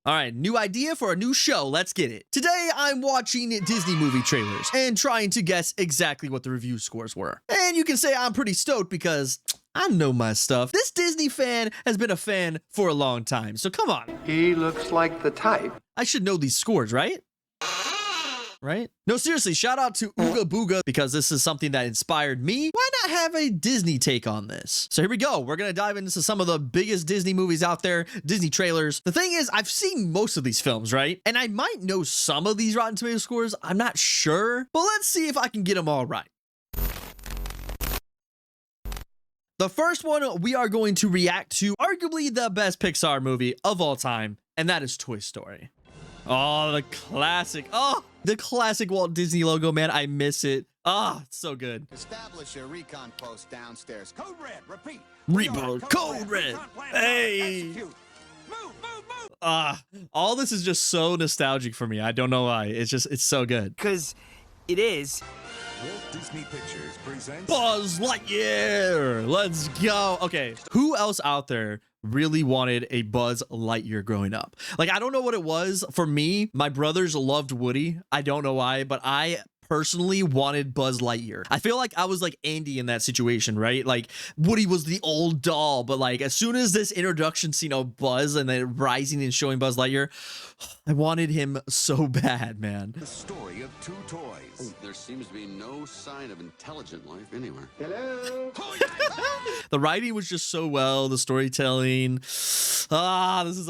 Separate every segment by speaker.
Speaker 1: All right, new idea for a new show. Let's get it. Today, I'm watching Disney movie trailers and trying to guess exactly what the review scores were. And you can say I'm pretty stoked because I know my stuff. This Disney fan has been a fan for a long time, so come on.
Speaker 2: He looks like the type.
Speaker 1: I should know these scores, right? Right? No, seriously, shout out to Ooga Booga because this is something that inspired me. Why not have a Disney take on this? So here we go. We're going to dive into some of the biggest Disney movies out there, Disney trailers. The thing is, I've seen most of these films, right? And I might know some of these Rotten Tomato scores. I'm not sure, but let's see if I can get them all right. The first one we are going to react to arguably the best Pixar movie of all time, and that is Toy Story. Oh, the classic. Oh, the classic Walt Disney logo, man. I miss it. Ah, it's so good.
Speaker 3: Establish a recon post downstairs. Code red, repeat.
Speaker 1: Reboot, code red. Hey. All this is just so nostalgic for me. I don't know why. It's so good.
Speaker 4: Because it is.
Speaker 5: Walt Disney Pictures presents
Speaker 1: Buzz Lightyear. Let's go. Okay, who else out there really wanted a Buzz Lightyear growing up? Like, I don't know what it was. For me, my brothers loved Woody. I don't know why, but I personally wanted Buzz Lightyear. I feel like I was like Andy in that situation, right? Like, Woody was the old doll, but like as soon as this introduction scene of Buzz and then rising and showing Buzz Lightyear, I wanted him so bad, man.
Speaker 5: the story of two toys.
Speaker 6: There seems to be no sign of intelligent life anywhere.
Speaker 2: Hello?
Speaker 1: The writing was just so well, the storytelling. This is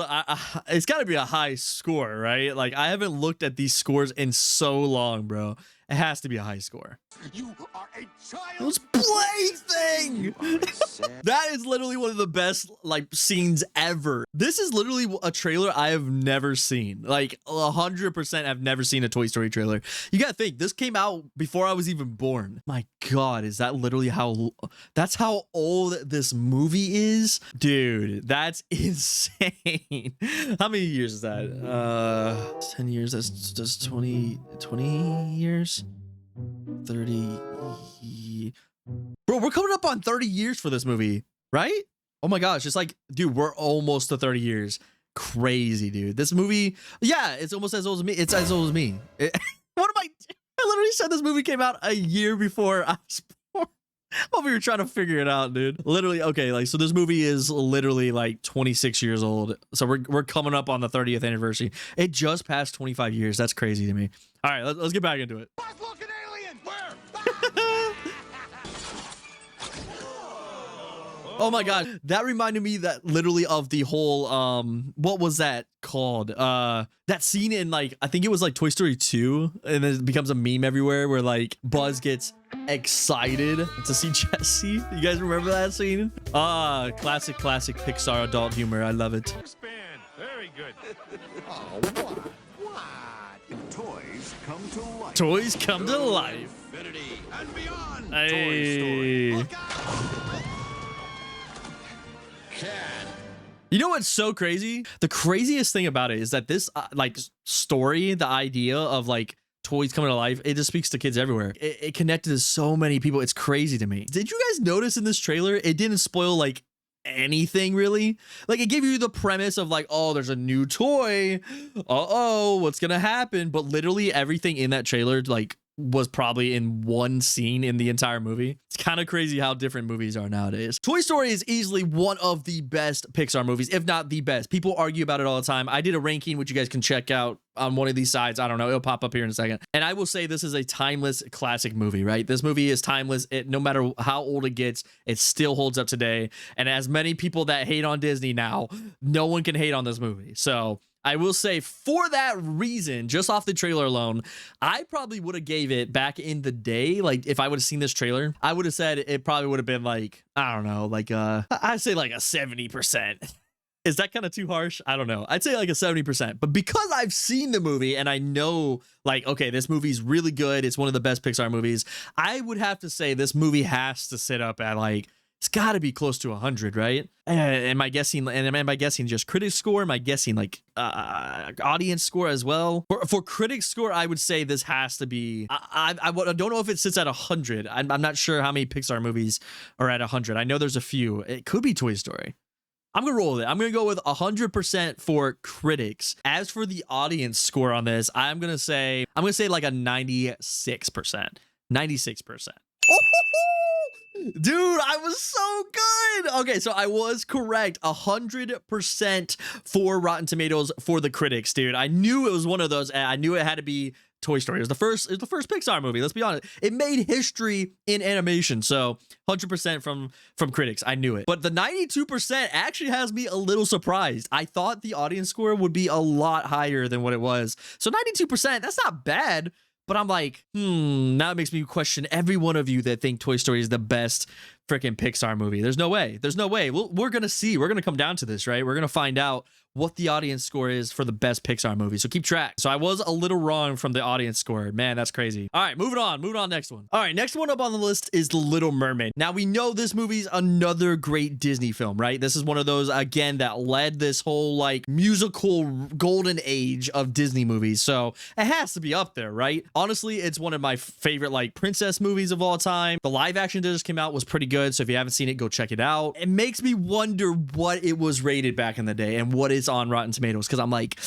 Speaker 1: it's got to be a high score, right? Like, I haven't looked at these scores in so long, bro. It has to be a high score.
Speaker 5: You are a child.
Speaker 1: Those plaything. That is literally one of the best like scenes ever. This is literally a trailer I have never seen. Like 100% I've never seen a Toy Story trailer. You gotta think, this came out before I was even born. My God, is that literally that's how old this movie is? Dude, that's insane. How many years is that? 10 years, that's 20 years? 30. Bro, we're coming up on 30 years for this movie, right? Oh my gosh, it's like, dude, we're almost to 30 years. Crazy, dude. This movie, yeah, it's almost as old as me. It's as old as me. What am I literally said this movie came out a year before I was born. I'm over here trying to figure it out, dude. Literally, okay, like, so this movie is literally like 26 years old. So we're coming up on the 30th anniversary. It just passed 25 years. That's crazy to me. All right, let's get back into it.
Speaker 5: Looking alien. Where?
Speaker 1: Oh my God, that reminded me that literally of the whole what was that called? That scene in like, I think it was like Toy Story 2, and then it becomes a meme everywhere where like Buzz gets excited to see Jessie. You guys remember that scene? Classic Pixar adult humor. I love it.
Speaker 5: Expand. Very good.
Speaker 3: Oh, what?
Speaker 5: Toys come to life.
Speaker 1: Toys come to life.
Speaker 6: Infinity and beyond.
Speaker 1: Hey.
Speaker 6: Look out.
Speaker 1: You know what's so crazy? The craziest thing about it is that this like story, the idea of like toys coming to life, it just speaks to kids everywhere. It connected to so many people. It's crazy to me. Did you guys notice in this trailer, it didn't spoil like anything really? Like, it gave you the premise of like, oh, there's a new toy. What's gonna happen? But literally everything in that trailer like was probably in one scene in the entire movie. It's kind of crazy how different movies are nowadays. Toy Story is easily one of the best Pixar movies, if not the best. People argue about it all the time. I did a ranking, which you guys can check out on one of these sides. I don't know. It'll pop up here in a second. And I will say this is a timeless classic movie, right? This movie is timeless. No matter how old it gets, it still holds up today. And as many people that hate on Disney now, no one can hate on this movie. So I will say, for that reason, just off the trailer alone, I probably would have gave it back in the day. Like, if I would have seen this trailer, I would have said it probably would have been like, I don't know, like I'd say like a 70%. Is that kind of too harsh? I don't know. I'd say like a 70%. But because I've seen the movie and I know like, okay, this movie's really good, it's one of the best Pixar movies, I would have to say this movie has to sit up at like, it's got to be close to 100, right? Am I guessing? And am I guessing just critic score? Am I guessing like audience score as well? For critic score, I would say this has to be. I don't know if it sits at 100. I'm not sure how many Pixar movies are at 100. I know there's a few. It could be Toy Story. I'm gonna roll with it. I'm gonna go with 100% for critics. As for the audience score on this, I'm gonna say like a 96%. 96%. Dude, I was so good. Okay, so I was correct. 100% for Rotten Tomatoes for the critics, dude. I knew it was one of those. I knew it had to be Toy Story. It was the first Pixar movie. Let's be honest. It made history in animation. So 100% from critics. I knew it. But the 92% actually has me a little surprised. I thought the audience score would be a lot higher than what it was. So 92%, that's not bad. But I'm like, now it makes me question every one of you that think Toy Story is the best freaking Pixar movie. There's no way. There's no way. We're going to see. We're going to come down to this, right? We're going to find out what the audience score is for the best Pixar movie. So keep track. So I was a little wrong from the audience score. Man, that's crazy. All right, moving on. Next one. All right, next one up on the list is The Little Mermaid. Now, we know this movie's another great Disney film, right? This is one of those, again, that led this whole like musical golden age of Disney movies. So it has to be up there, right? Honestly, it's one of my favorite like princess movies of all time. The live action that just came out was pretty good. So if you haven't seen it, go check it out. It makes me wonder what it was rated back in the day and what is on Rotten Tomatoes, because I'm like,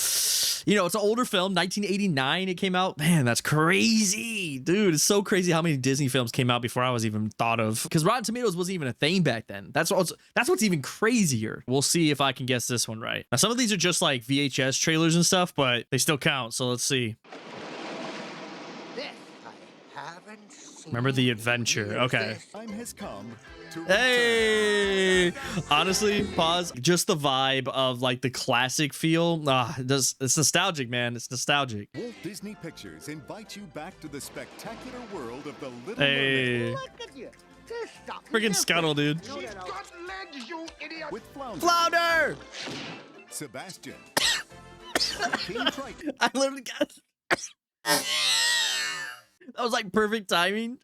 Speaker 1: you know, it's an older film, 1989 it came out. Man, that's crazy, dude. It's so crazy how many Disney films came out before I was even thought of, because Rotten Tomatoes wasn't even a thing back then. That's what's even crazier. We'll see if I can guess this one right. Now, some of these are just like VHS trailers and stuff, but they still count. So let's see.
Speaker 3: This I haven't seen.
Speaker 1: Remember the adventure. Okay.
Speaker 5: Time has come to
Speaker 1: Hey, honestly, pause. Just the vibe of like the classic feel. It's nostalgic, man. It's nostalgic.
Speaker 5: Walt Disney Pictures invites you back to the spectacular world of the Little
Speaker 1: Hey,
Speaker 3: Look at you. This stuff
Speaker 1: freaking
Speaker 3: is
Speaker 1: Scuttle, dude.
Speaker 3: She's got legs, you idiot.
Speaker 5: Mermaid with Flounder,
Speaker 1: Flounder.
Speaker 5: Sebastian, King Triton,
Speaker 1: I literally got. That was like perfect timing.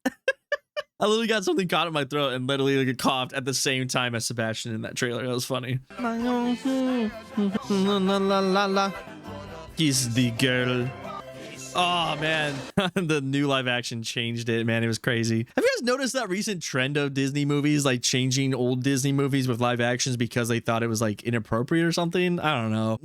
Speaker 1: I literally got something caught in my throat and literally like coughed at the same time as Sebastian in that trailer. That was funny. He's the girl. Oh man, the new live action changed it, man. It was crazy. Have you guys noticed that recent trend of Disney movies like changing old Disney movies with live actions because they thought it was like inappropriate or something? I don't know.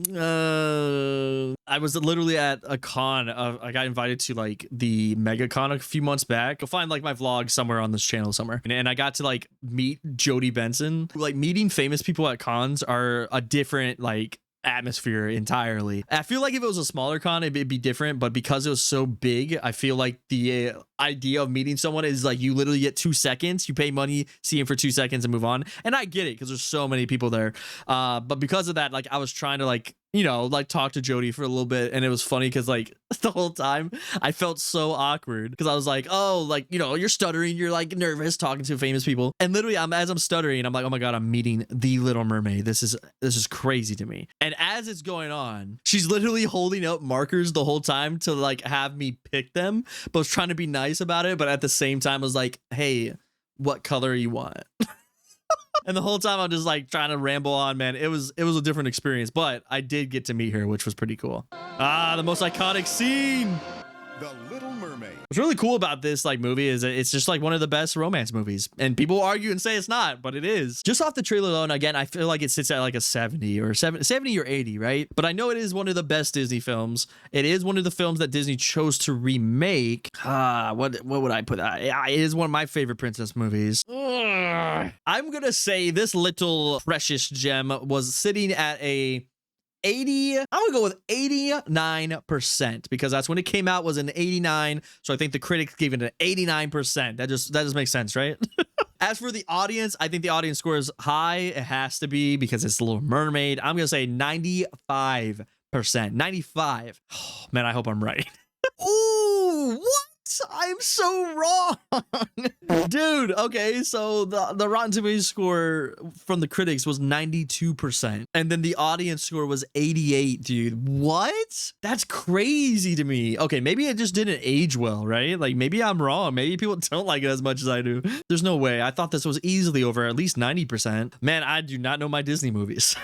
Speaker 1: I was literally at a con. I got invited to like the Mega Con a few months back. You'll find like my vlog somewhere on this channel somewhere. And I got to like meet Jodie Benson. Like meeting famous people at cons are a different like atmosphere entirely. I feel like if it was a smaller con it'd be different, but because it was so big, I feel like the idea of meeting someone is like you literally get 2 seconds, you pay money, see him for 2 seconds and move on. And I get it because there's so many people there, but because of that, like I was trying to like, you know, like talk to Jodie for a little bit, and it was funny because like the whole time I felt so awkward because I was like, oh, like, you know, you're stuttering, you're like nervous talking to famous people, and literally as I'm stuttering, I'm like, oh my god, I'm meeting the Little Mermaid. This is crazy to me. And as it's going on, she's literally holding up markers the whole time to like have me pick them, but was trying to be nice about it, but at the same time was like, hey, what color you want? And the whole time I'm just like trying to ramble on, man. It was a different experience, but I did get to meet her, which was pretty cool. The most iconic scene.
Speaker 5: The Little Mermaid.
Speaker 1: What's really cool about this like movie is that it's just like one of the best romance movies, and people argue and say it's not, but it is. Just off the trailer alone, again, I feel like it sits at like a 70 or 80, right? But I know it is one of the best Disney films. It is one of the films that Disney chose to remake. What would I put? It is one of my favorite princess movies. I'm gonna say this little precious gem was sitting at a 80. I'm gonna go with 89% because that's when it came out, was an 89. So I think the critics gave it an 89%. That just makes sense, right? As for the audience, I think the audience score is high. It has to be because it's The Little Mermaid. I'm gonna say 95%. 95. Oh, man, I hope I'm right. Ooh, what? I'm so wrong. Dude, okay, so the Rotten Tomatoes score from the critics was 92%, and then the audience score was 88, dude. What? That's crazy to me. Okay, maybe it just didn't age well, right? Like maybe I'm wrong. Maybe people don't like it as much as I do. There's no way. I thought this was easily over at least 90%. Man, I do not know my Disney movies.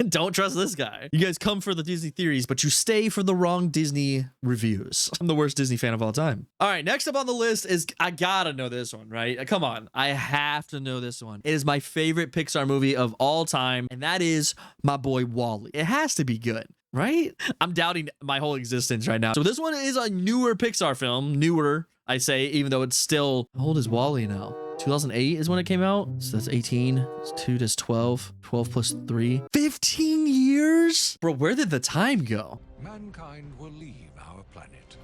Speaker 1: Don't trust this guy. You guys come for the Disney theories, but you stay for the wrong Disney reviews. I'm the worst Disney fan of all time. All right, next up on the list is, I gotta know this one, right? Come on, I have to know this one. It is my favorite Pixar movie of all time, and that is my boy WALL-E. It has to be good, right? I'm doubting my whole existence right now. So this one is a newer Pixar film. Newer, I say, even though it's still... How old is WALL-E now? 2008 is when it came out. So that's 18. It's 2, that's 12. 12 plus 3. 15 years? Bro, where did the time go?
Speaker 7: Mankind will leave our planet,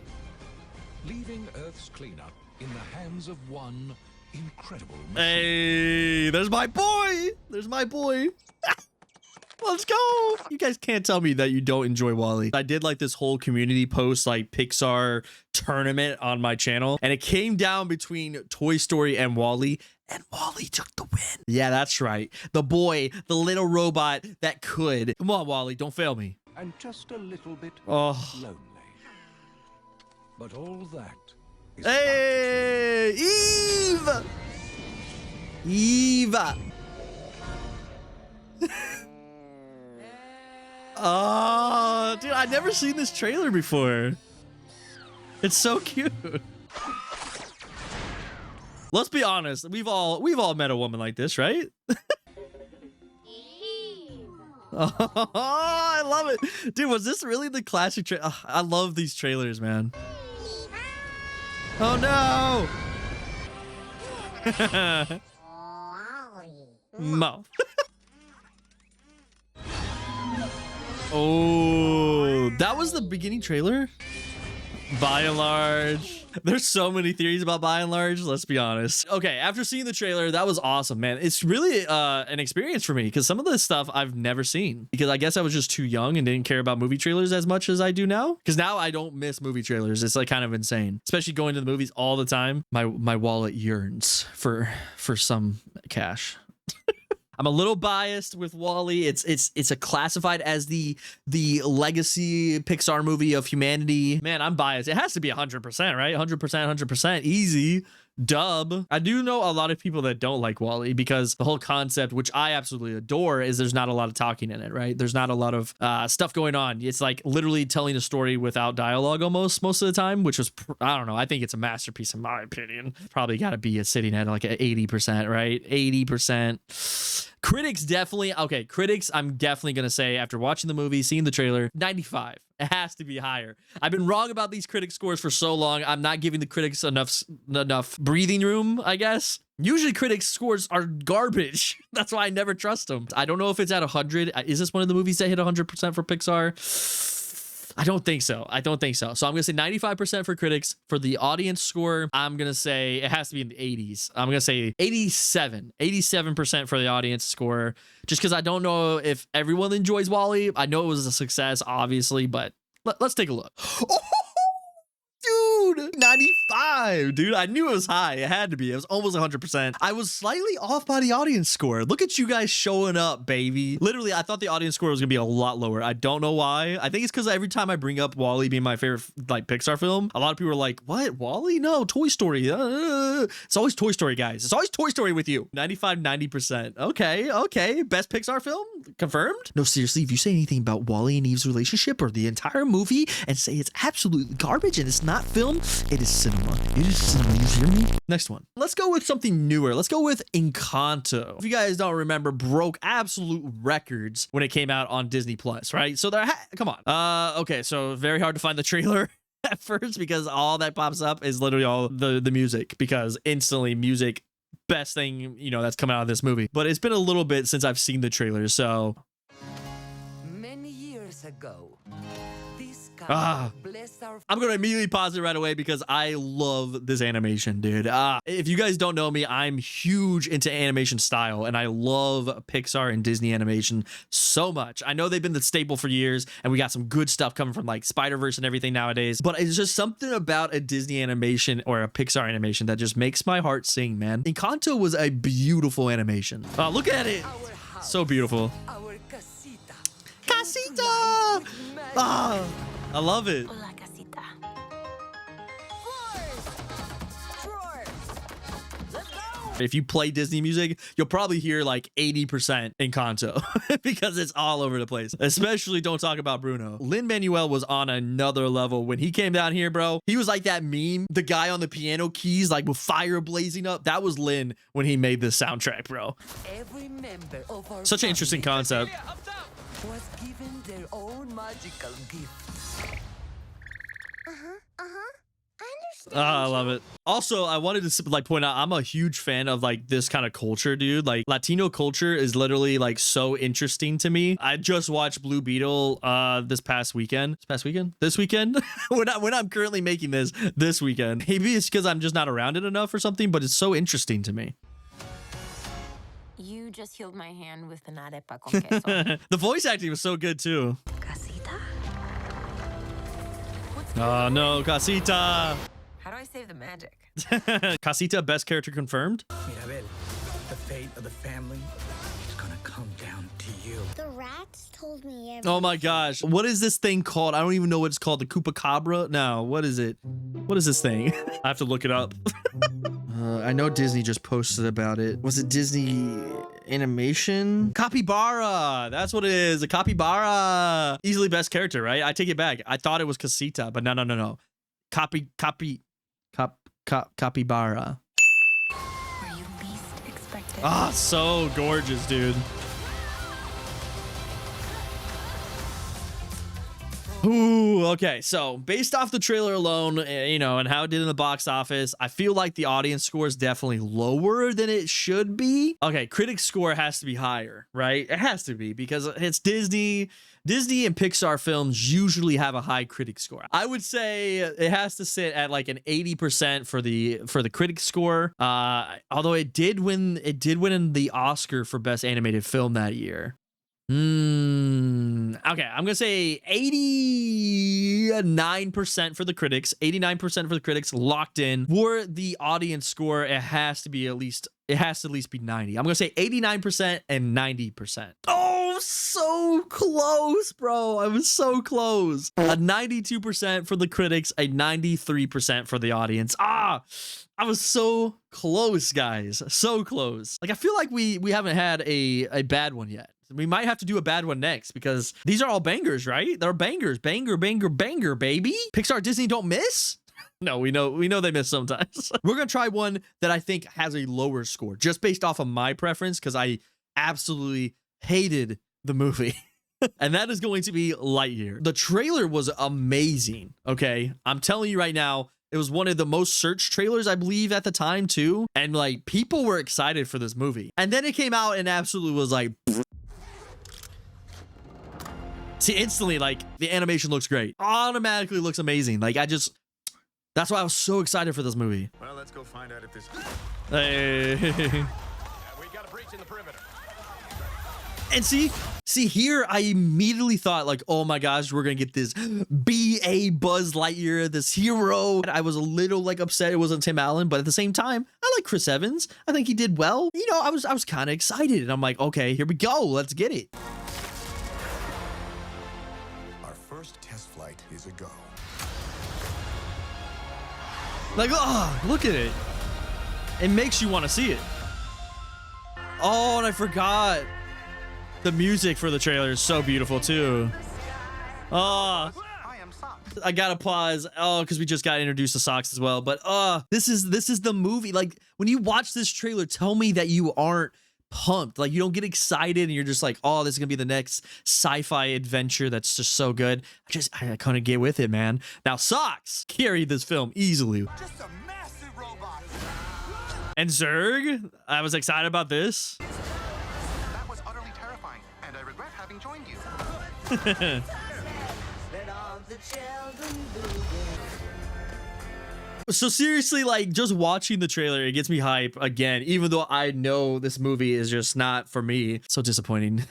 Speaker 7: leaving Earth's cleanup in the hands of one incredible machine.
Speaker 1: Hey, there's my boy. There's my boy. Let's go. You guys can't tell me that you don't enjoy WALL-E. I did like this whole community post, like Pixar tournament on my channel, and it came down between Toy Story and WALL-E, and WALL-E took the win. Yeah, that's right. The boy, the little robot that could. Come on, WALL-E, don't fail me.
Speaker 7: And just a little bit
Speaker 1: Oh.
Speaker 7: lonely. But all that is
Speaker 1: Hey, Eve! Eve! Oh, dude, I've never seen this trailer before. It's so cute. Let's be honest. We've all met a woman like this, right? Oh, I love it. Dude, was this really the classic trailer? I love these trailers, man. Oh, no. Mo. Oh, that was the beginning trailer? By and large. There's so many theories about By and Large, let's be honest. Okay, after seeing the trailer, that was awesome, man. It's really an experience for me because some of the stuff I've never seen because I guess I was just too young and didn't care about movie trailers as much as I do now. Because now I don't miss movie trailers. It's like kind of insane, especially going to the movies all the time. My wallet yearns for some cash. I'm a little biased with WALL-E. It's a classified as the legacy Pixar movie of humanity. Man, I'm biased. It has to be 100%, right? 100%, easy. Dub. I do know a lot of people that don't like WALL-E because the whole concept, which I absolutely adore, is there's not a lot of talking in it, right? There's not a lot of stuff going on. It's like literally telling a story without dialogue almost most of the time, which was, I don't know. I think it's a masterpiece in my opinion. Probably got to be sitting at like an 80%, right? 80%. Critics definitely, okay, critics, I'm definitely going to say after watching the movie, seeing the trailer, 95. It has to be higher. I've been wrong about these critic scores for so long. I'm not giving the critics enough breathing room, I guess. Usually critics scores are garbage. That's why I never trust them. I don't know if it's at 100. Is this one of the movies that hit 100% for Pixar? I don't think so. So I'm going to say 95% for critics. For the audience score, I'm going to say it has to be in the 80s. I'm going to say 87% for the audience score. Just because I don't know if everyone enjoys WALL-E. I know it was a success, obviously, but let's take a look. Oh, dude, 95, dude. I knew it was high. It had to be. It was almost 100%. I was slightly off by the audience score. Look at you guys showing up, baby. Literally, I thought the audience score was gonna be a lot lower. I don't know why. I think it's because every time I bring up WALL-E being my favorite like Pixar film, a lot of people are like, "What, WALL-E? No, Toy Story." It's always Toy Story, guys. It's always Toy Story with you. 95, 90%. Okay. Best Pixar film confirmed. No, seriously, if you say anything about WALL-E and Eve's relationship or the entire movie and say it's absolutely garbage and it's not film, it is cinema. It is cinema. You hear me? Next one. Let's go with something newer. Let's go with Encanto. If you guys don't remember, broke absolute records when it came out on Disney Plus, right? So come on. Okay, so very hard to find the trailer at first because all that pops up is literally all the music because instantly music, best thing, that's come out of this movie. But it's been a little bit since I've seen the trailer, so.
Speaker 8: Many years ago,
Speaker 1: I'm gonna immediately pause it right away because I love this animation, dude. If you guys don't know me, I'm huge into animation style and I love Pixar and Disney animation so much. I know they've been the staple for years and we got some good stuff coming from like Spider-Verse and everything nowadays, but it's just something about a Disney animation or a Pixar animation that just makes my heart sing, man. Encanto was a beautiful animation. Look at it. So beautiful. Casita! I love it.
Speaker 9: Hola, casita.
Speaker 1: If you play Disney music, you'll probably hear like 80% Encanto because it's all over the place. Especially don't talk about Bruno. Lin-Manuel was on another level when he came down here, bro. He was like that meme, the guy on the piano keys, like with fire blazing up. That was Lin when he made this soundtrack, bro.
Speaker 8: Every member of our
Speaker 1: Such an interesting concept.
Speaker 8: was given their own magical gift.
Speaker 1: I love it. Also, I wanted to like point out, I'm a huge fan of like this kind of culture, dude. Like Latino culture is literally like so interesting to me. I just watched Blue Beetle this weekend when I'm currently making this weekend. Maybe it's because I'm just not around it enough or something, but it's so interesting to me.
Speaker 9: You just healed my hand with an arepa con queso.
Speaker 1: The voice acting was so good too.
Speaker 9: Casita?
Speaker 1: Oh no, Casita.
Speaker 9: How do I save the magic?
Speaker 1: Casita, best character confirmed.
Speaker 4: Mirabel, the fate of the family is gonna come down to you.
Speaker 10: The rats told me everything.
Speaker 1: Oh my gosh. What is this thing called? I don't even know what it's called. The Chupacabra? No, what is it? What is this thing? I have to look it up. I know Disney just posted about it. Was it Disney animation? Capybara. That's what it is. A capybara. Easily best character, right? I take it back. I thought it was Casita, but no. Capybara.
Speaker 9: Where you least expected.
Speaker 1: Ah, so gorgeous, dude. Ooh, okay. So based off the trailer alone, you know, and how it did in the box office, I feel like the audience score is definitely lower than it should be. Okay, critic score has to be higher, right? It has to be because it's Disney. Disney and Pixar films usually have a high critic score. I would say it has to sit at like an 80% for the critic score. Although it did win in the Oscar for Best Animated Film that year. Okay, I'm gonna say 89% for the critics, 89% for the critics, locked in. For the audience score, it has to at least be 90. I'm gonna say 89% and 90%. Oh, so close, bro. I was so close. A 92% for the critics, a 93% for the audience. I was so close, guys. So close. Like, I feel like we haven't had a bad one yet. We might have to do a bad one next because these are all bangers, right? They're bangers. Banger, banger, banger, baby. Pixar, Disney don't miss? No, we know they miss sometimes. We're going to try one that I think has a lower score just based off of my preference because I absolutely hated the movie. And that is going to be Lightyear. The trailer was amazing, okay? I'm telling you right now, it was one of the most searched trailers, I believe, at the time, too. And, like, people were excited for this movie. And then it came out and absolutely was like... See, instantly, like, the animation looks great. Automatically looks amazing. Like, that's why I was so excited for this movie.
Speaker 5: Well, let's go find out if this...
Speaker 1: Hey.
Speaker 3: We got a breach in the perimeter.
Speaker 1: And see here, I immediately thought like, oh my gosh, we're gonna get this B.A. Buzz Lightyear, this hero. I was a little like upset it wasn't Tim Allen, but at the same time, I like Chris Evans. I think he did well. You know, I was kind of excited, and I'm like, okay, here we go, let's get it.
Speaker 5: Our first test flight is a go.
Speaker 1: Like, oh, look at it. It makes you want to see it. Oh, and I forgot. The music for the trailer is so beautiful too. Oh, I gotta pause. Oh, because we just got introduced to Socks as well. But this is the movie. Like, when you watch this trailer, tell me that you aren't pumped. Like, you don't get excited and you're just like, oh, this is gonna be the next sci-fi adventure that's just so good. I couldn't get with it, man. Now Socks carried this film easily.
Speaker 3: Just a massive robot.
Speaker 1: And Zurg, I was excited about this.
Speaker 3: That was utterly terrifying, and I regret having joined you.
Speaker 1: So seriously, like, just watching the trailer, it gets me hype again, even though I know this movie is just not for me. So disappointing.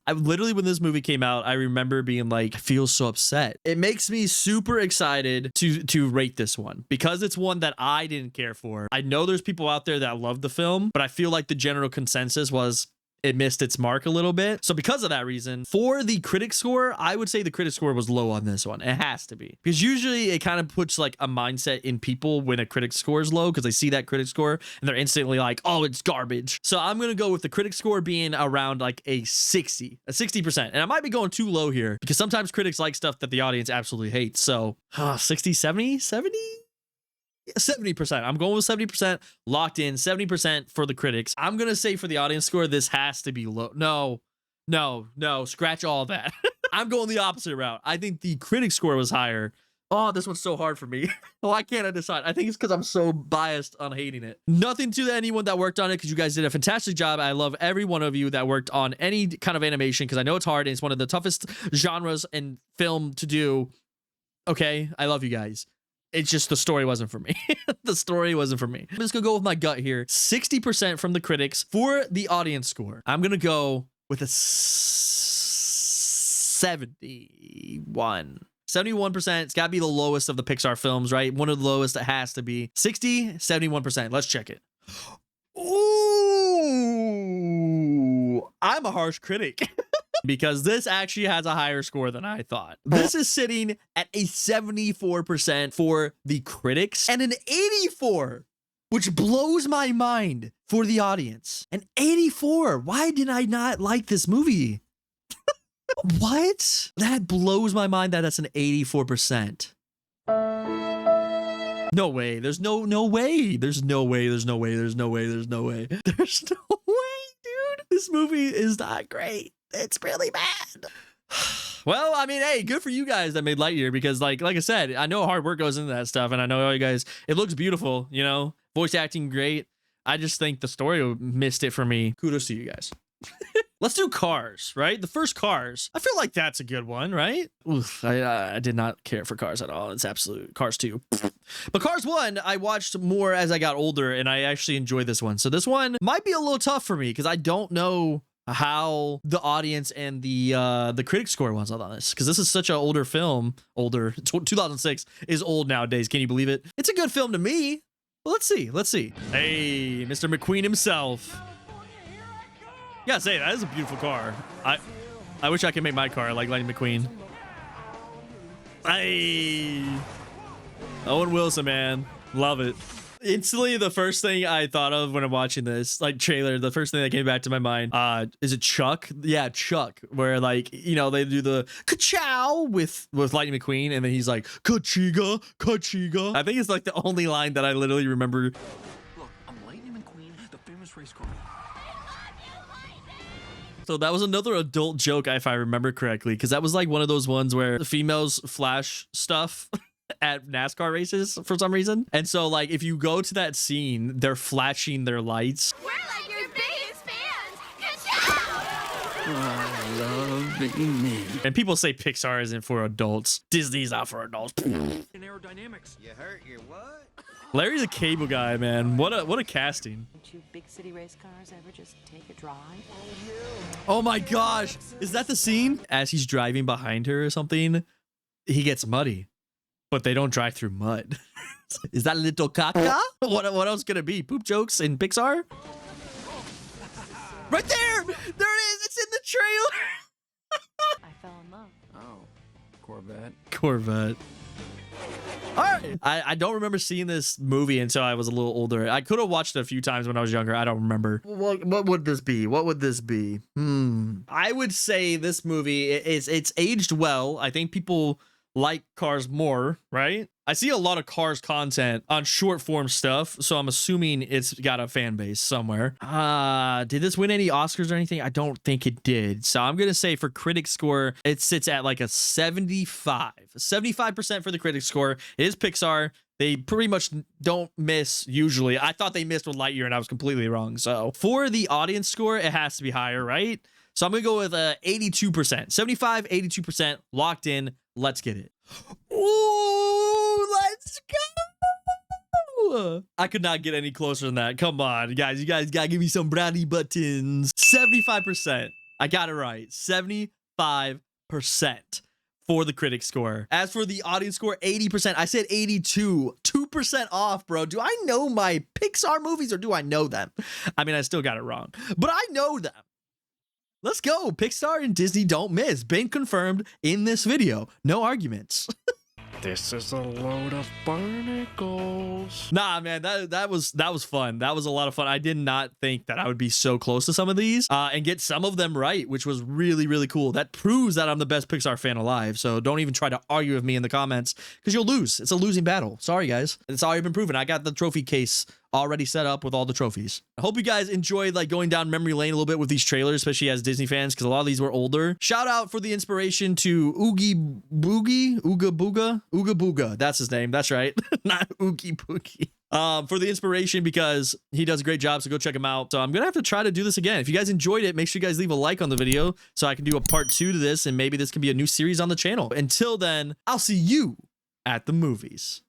Speaker 1: I literally, when this movie came out, I remember being like, I feel so upset. It makes me super excited to rate this one because it's one that I didn't care for. I know there's people out there that love the film, but I feel like the general consensus was it missed its mark a little bit. So because of that reason, for the critic score, I would say the critic score was low on this one. It has to be, because usually it kind of puts like a mindset in people when a critic score is low, because they see that critic score and they're instantly like, oh, it's garbage. So I'm gonna go with the critic score being around like a 60%. And I might be going too low here because sometimes critics like stuff that the audience absolutely hates. So 60, 70, 70%. I'm going with 70%, locked in. 70% for the critics. I'm gonna say for the audience score, this has to be low. No, scratch all that. I'm going the opposite route. I think the critic score was higher. Oh, this one's so hard for me. Why can't I decide? I think it's because I'm so biased on hating it. Nothing to anyone that worked on it, because you guys did a fantastic job. I love every one of you that worked on any kind of animation, because I know it's hard and it's one of the toughest genres in film to do. Okay, I love you guys. It's just the story wasn't for me. The story wasn't for me. I'm just gonna go with my gut here. 60% from the critics. For the audience score, I'm gonna go with a 71. 71%. It's got to be the lowest of the Pixar films, right? One of the lowest it has to be. 60, 71%. Let's check it. Ooh, I'm a harsh critic because this actually has a higher score than I thought. This is sitting at a 74% for the critics and an 84, which blows my mind for the audience. An 84. Why did I not like this movie? What? That blows my mind that that's an 84%. No way. There's no way. There's no way. There's no way. There's no way. There's no way. There's no way, dude. This movie is not great. It's really bad. Well, I mean, hey, good for you guys that made Lightyear, because like I said, I know hard work goes into that stuff, and I know all you guys, it looks beautiful, you know, voice acting great. I just think the story missed it for me. Kudos to you guys. Let's do Cars, right? The first Cars. I feel like that's a good one, right? Oof, I did not care for Cars at all. It's absolute Cars 2. But Cars 1, I watched more as I got older, and I actually enjoyed this one. So this one might be a little tough for me because I don't know how the audience and the critic score was on this, because this is such an older film. 2006 is old nowadays. Can you believe it? It's a good film to me. Well, let's see. Hey, Mr. McQueen himself. Yeah, say that is a beautiful car. I wish I could make my car like Lightning McQueen. Hey, Owen Wilson, man, love it. Instantly, the first thing I thought of when I'm watching this like trailer, the first thing that came back to my mind, is it Chuck? Yeah, Chuck, where like, you know, they do the ka-chow with Lightning McQueen, and then he's like ka-chiga, ka-chiga. I think it's like the only line that I literally remember.
Speaker 4: Look, I'm Lightning McQueen, the famous race car.
Speaker 1: So that was another adult joke, if I remember correctly, because that was like one of those ones where the females flash stuff at NASCAR races for some reason. And so like if you go to that scene, they're flashing their lights.
Speaker 9: We're like your biggest fans. Ka-chow!
Speaker 4: I love being me.
Speaker 1: And people say Pixar isn't for adults. Disney's not for adults.
Speaker 4: In aerodynamics.
Speaker 3: You hurt your what?
Speaker 1: Larry the Cable Guy, man. What a casting.
Speaker 8: Don't you big city race cars ever just take a drive?
Speaker 1: Oh my gosh. Is that the scene? As he's driving behind her or something, he gets muddy, but they don't drive through mud. Is that little caca? What else could it be? Poop jokes in Pixar? Right there! There it is! It's in the trailer!
Speaker 8: I fell in love.
Speaker 4: Oh, Corvette.
Speaker 1: Corvette. All right. I don't remember seeing this movie until I was a little older. I could have watched it a few times when I was younger. I don't remember. What would this be? What would this be? I would say this movie it's aged well. I think people like Cars more, right? I see a lot of Cars content on short form stuff, so I'm assuming it's got a fan base somewhere. Did this win any Oscars or anything? I don't think it did. So I'm gonna say for critic score, it sits at like a 75. 75% for the critic score. It is Pixar. They pretty much don't miss usually. I thought they missed with Lightyear and I was completely wrong. So for the audience score, it has to be higher, right? So I'm gonna go with 82%. 75, 82%, locked in. Let's get it. Ooh, let's go. I could not get any closer than that. Come on, guys. You guys gotta give me some brownie buttons. 75%. I got it right. 75% for the critic score. As for the audience score, 80%. I said 82. 2% off, bro. Do I know my Pixar movies or do I know them? I mean, I still got it wrong, but I know them. Let's go. Pixar and Disney don't miss. Been confirmed in this video. No arguments.
Speaker 11: This is a load of barnacles.
Speaker 1: Nah, man, that was fun. That was a lot of fun. I did not think that I would be so close to some of these and get some of them right, which was really, really cool. That proves that I'm the best Pixar fan alive. So don't even try to argue with me in the comments because you'll lose. It's a losing battle. Sorry, guys. It's already been proven. I got the trophy case already set up with all the trophies. I hope you guys enjoyed like going down memory lane a little bit with these trailers, especially as Disney fans, because a lot of these were older. Shout out for the inspiration to Ooga Booga. That's his name. That's right. Not Oogie Boogie. For the inspiration, because he does a great job, so go check him out. So I'm gonna have to try to do this again. If you guys enjoyed it, make sure you guys leave a like on the video so I can do a part 2 to this, and maybe this can be a new series on the channel. Until then, I'll see you at the movies.